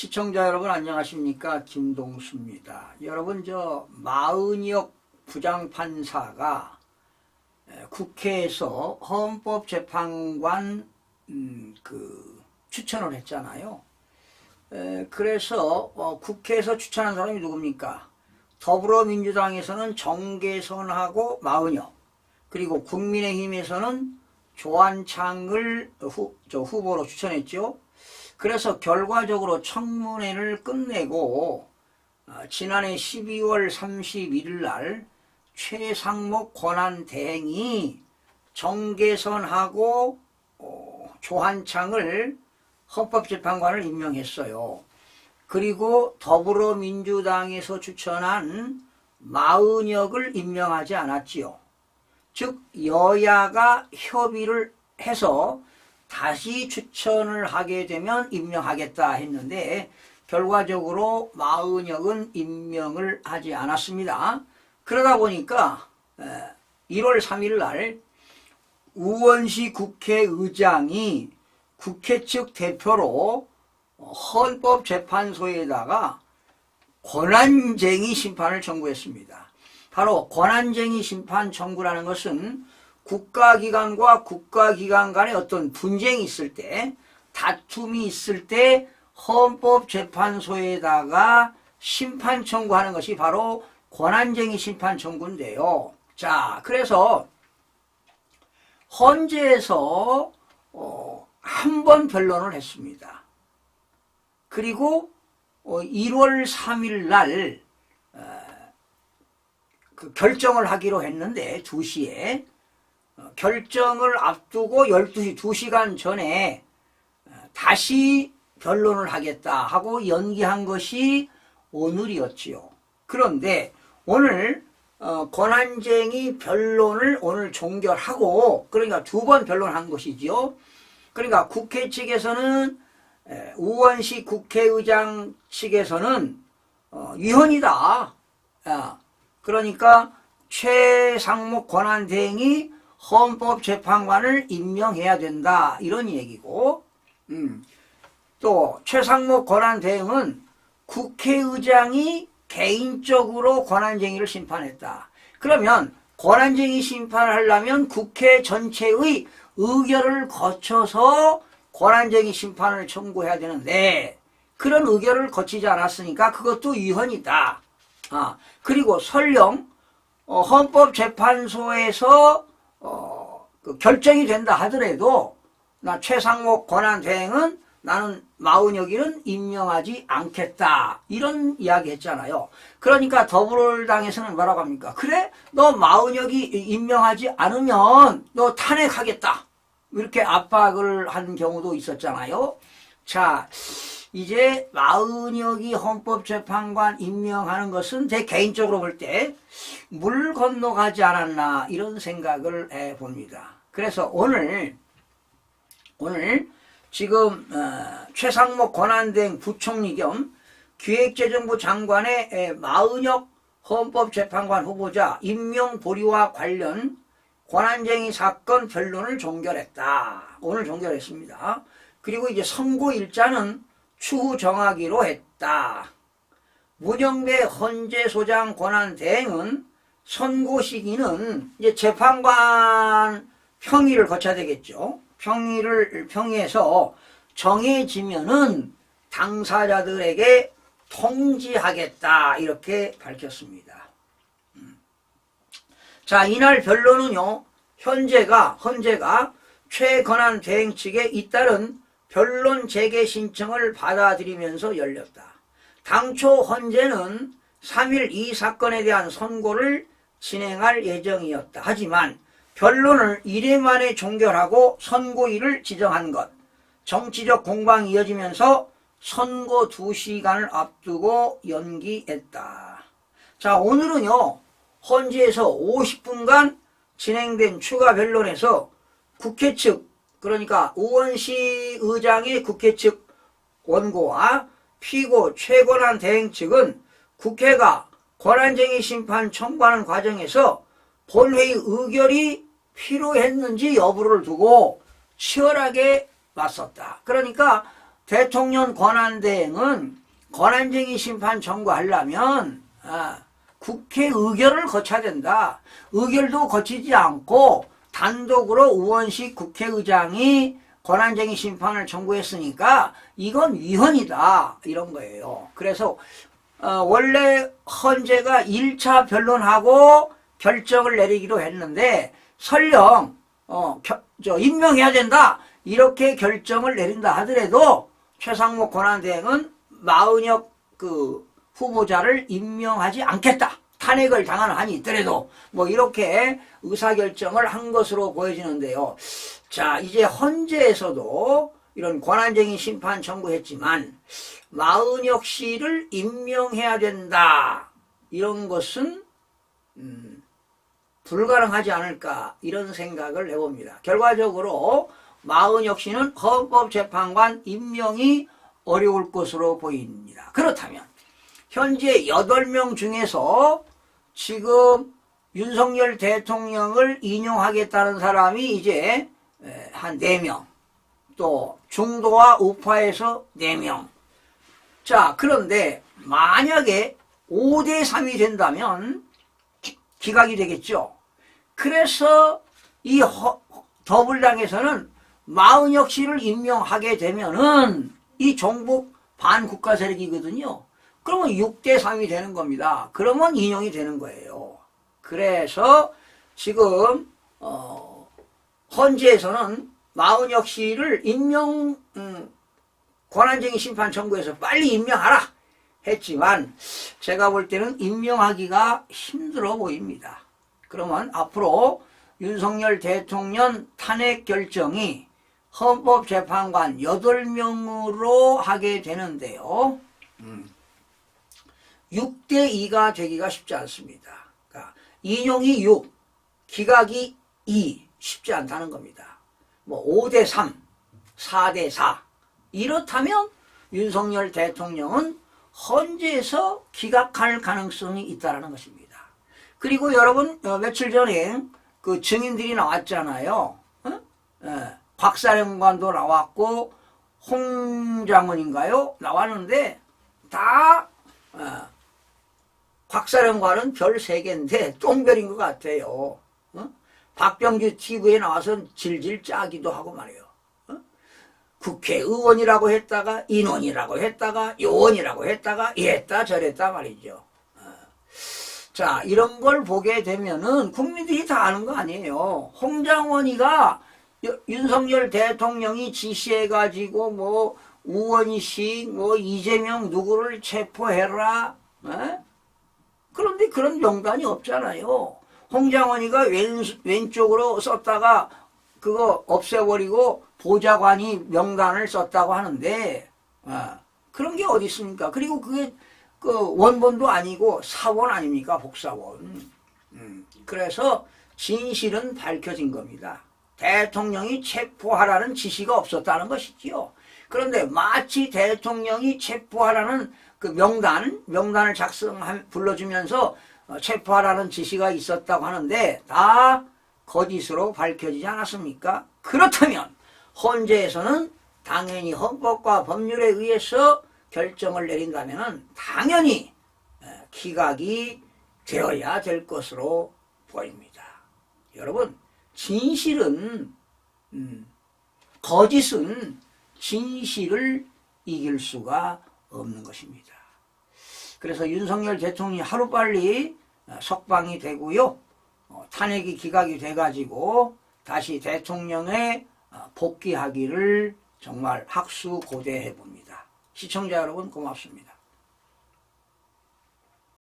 시청자 여러분 안녕하십니까? 김동수입니다. 여러분 마은혁 부장판사가 국회에서 헌법재판관 추천을 했잖아요. 그래서 국회에서 추천한 사람이 누굽니까? 더불어민주당에서는 정계선하고 마은혁, 그리고 국민의힘에서는 조한창을 후보로 추천했죠. 그래서 결과적으로 청문회를 끝내고 지난해 12월 31일 날 최상목 권한대행이 정계선하고 조한창을 헌법재판관을 임명했어요. 그리고 더불어민주당에서 추천한 마은혁을 임명하지 않았지요. 즉 여야가 협의를 해서 다시 추천을 하게 되면 임명하겠다 했는데 결과적으로 마은혁은 임명을 하지 않았습니다. 그러다 보니까 1월 3일 날 우원식 국회의장이 국회 측 대표로 헌법재판소에다가 권한쟁의 심판을 청구했습니다. 바로 권한쟁의 심판 청구라는 것은 국가기관과 국가기관 간에 어떤 분쟁이 있을 때, 다툼이 있을 때 헌법재판소에다가 심판 청구하는 것이 바로 권한쟁의 심판 청구인데요. 자, 그래서 헌재에서 한 번 변론을 했습니다. 그리고 1월 3일 날 결정을 하기로 했는데 2시에 결정을 앞두고 12시 2시간 전에 다시 변론을 하겠다 하고 연기한 것이 오늘이었지요. 그런데 오늘 권한쟁의 변론을 오늘 종결하고, 그러니까 2번 변론한 것이지요. 그러니까 국회 측에서는 우원식 국회의장 측에서는 위헌이다. 그러니까 최상목 권한대행이 헌법재판관을 임명해야 된다, 이런 얘기고, 또 최상목 권한대행은 국회의장이 개인적으로 권한쟁의를 심판했다. 그러면 권한쟁의 심판을 하려면 국회 전체의 의결을 거쳐서 권한쟁의 심판을 청구해야 되는데 그런 의결을 거치지 않았으니까 그것도 위헌이다. 그리고 설령 헌법재판소에서 결정이 된다 하더라도 나 최상목 권한대행은 나는 마은혁이는 임명하지 않겠다, 이런 이야기 했잖아요. 그러니까 더불어당에서는 뭐라고 합니까? 그래? 너 마은혁이 임명하지 않으면 너 탄핵하겠다, 이렇게 압박을 한 경우도 있었잖아요. 자, 이제 마은혁이 헌법재판관 임명하는 것은 제 개인적으로 볼 때 물 건너가지 않았나, 이런 생각을 해봅니다. 그래서 오늘 지금 최상목 권한대행 부총리 겸 기획재정부 장관의 마은혁 헌법재판관 후보자 임명 보류와 관련 권한쟁의 사건 변론을 종결했다. 오늘 종결했습니다. 그리고 이제 선고일자는 추후 정하기로 했다. 문영배 헌재소장 권한대행은 선고 시기는 이제 재판관 평의를 거쳐야 되겠죠. 평의에서 정해지면은 당사자들에게 통지하겠다, 이렇게 밝혔습니다. 자, 이날 변론은요, 헌재가 최 권한대행 측에 잇따른 변론 재개 신청을 받아들이면서 열렸다. 당초 헌재는 3일 이 사건에 대한 선고를 진행할 예정이었다. 하지만 변론을 1회 만에 종결하고 선고일을 지정한 것, 정치적 공방이 이어지면서 선고 2시간을 앞두고 연기했다. 자, 오늘은요, 헌재에서 50분간 진행된 추가 변론에서 국회 측, 그러니까 우원식 의장의 국회 측 원고와 피고 최권한대행 측은 국회가 권한쟁의 심판 청구하는 과정에서 본회의 의결이 필요했는지 여부를 두고 치열하게 맞섰다. 그러니까 대통령 권한대행은 권한쟁의 심판 청구하려면 국회 의결을 거쳐야 된다. 의결도 거치지 않고 단독으로 우원식 국회의장이 권한쟁의 심판을 청구했으니까 이건 위헌이다 이런 거예요. 그래서 원래 헌재가 1차 변론하고 결정을 내리기로 했는데 설령 임명해야 된다 이렇게 결정을 내린다 하더라도 최상목 권한대행은 마은혁 후보자를 임명하지 않겠다. 탄핵을 당하는 한이 있더라도 뭐 이렇게 의사결정을 한 것으로 보여지는데요. 자, 이제 헌재에서도 이런 권한쟁의 심판 청구했지만 마은혁 씨를 임명해야 된다. 이런 것은 불가능하지 않을까 이런 생각을 해봅니다. 결과적으로 마은혁 씨는 헌법재판관 임명이 어려울 것으로 보입니다. 그렇다면 현재 8명 중에서 지금 윤석열 대통령을 인용하겠다는 사람이 이제 한 4명, 또 중도와 우파에서 4명. 자, 그런데 만약에 5대3이 된다면 기각이 되겠죠. 그래서 이 더불당에서는 마은혁 씨를 임명하게 되면은 이 종북 반국가 세력이거든요. 그러면 6대3이 되는 겁니다. 그러면 인용이 되는 거예요. 그래서 지금 헌재에서는 마은혁 씨를 권한쟁의 심판 청구해서 빨리 임명하라 했지만 제가 볼 때는 임명하기가 힘들어 보입니다. 그러면 앞으로 윤석열 대통령 탄핵 결정이 헌법재판관 8명으로 하게 되는데요. 6대2가 되기가 쉽지 않습니다. 그러니까 인용이 6, 기각이 2, 쉽지 않다는 겁니다. 뭐 5대3, 4대4 이렇다면 윤석열 대통령은 헌재에서 기각할 가능성이 있다는 것입니다. 그리고 여러분 며칠 전에 그 증인들이 나왔잖아요. 곽사령관도 나왔고 홍장원인가요? 나왔는데 다 곽사령관은 별 3개인데 똥별인 것 같아요. 박병주 TV에 나와서 질질 짜기도 하고 말이에요. 국회의원이라고 했다가 인원이라고 했다가 요원이라고 했다가 이랬다 저랬다 말이죠. 자, 이런 걸 보게 되면은 국민들이 다 아는 거 아니에요. 홍장원이가 윤석열 대통령이 지시해가지고 뭐 우원식 뭐 이재명 누구를 체포해라. 그런데 그런 명단이 없잖아요. 홍장원이가 왼쪽으로 썼다가 그거 없애버리고 보좌관이 명단을 썼다고 하는데 그런 게 어디 있습니까? 그리고 그게 그 원본도 아니고 사원 아닙니까? 복사원. 그래서 진실은 밝혀진 겁니다. 대통령이 체포하라는 지시가 없었다는 것이지요. 그런데 마치 대통령이 체포하라는 그 명단을 불러주면서 체포하라는 지시가 있었다고 하는데 다 거짓으로 밝혀지지 않았습니까? 그렇다면 헌재에서는 당연히 헌법과 법률에 의해서 결정을 내린다면 당연히 기각이 되어야 될 것으로 보입니다. 여러분, 진실은 거짓은 진실을 이길 수가 없는 것입니다. 그래서 윤석열 대통령이 하루빨리 석방이 되고요. 탄핵이 기각이 돼가지고 다시 대통령에 복귀하기를 정말 학수고대해 봅니다. 시청자 여러분 고맙습니다.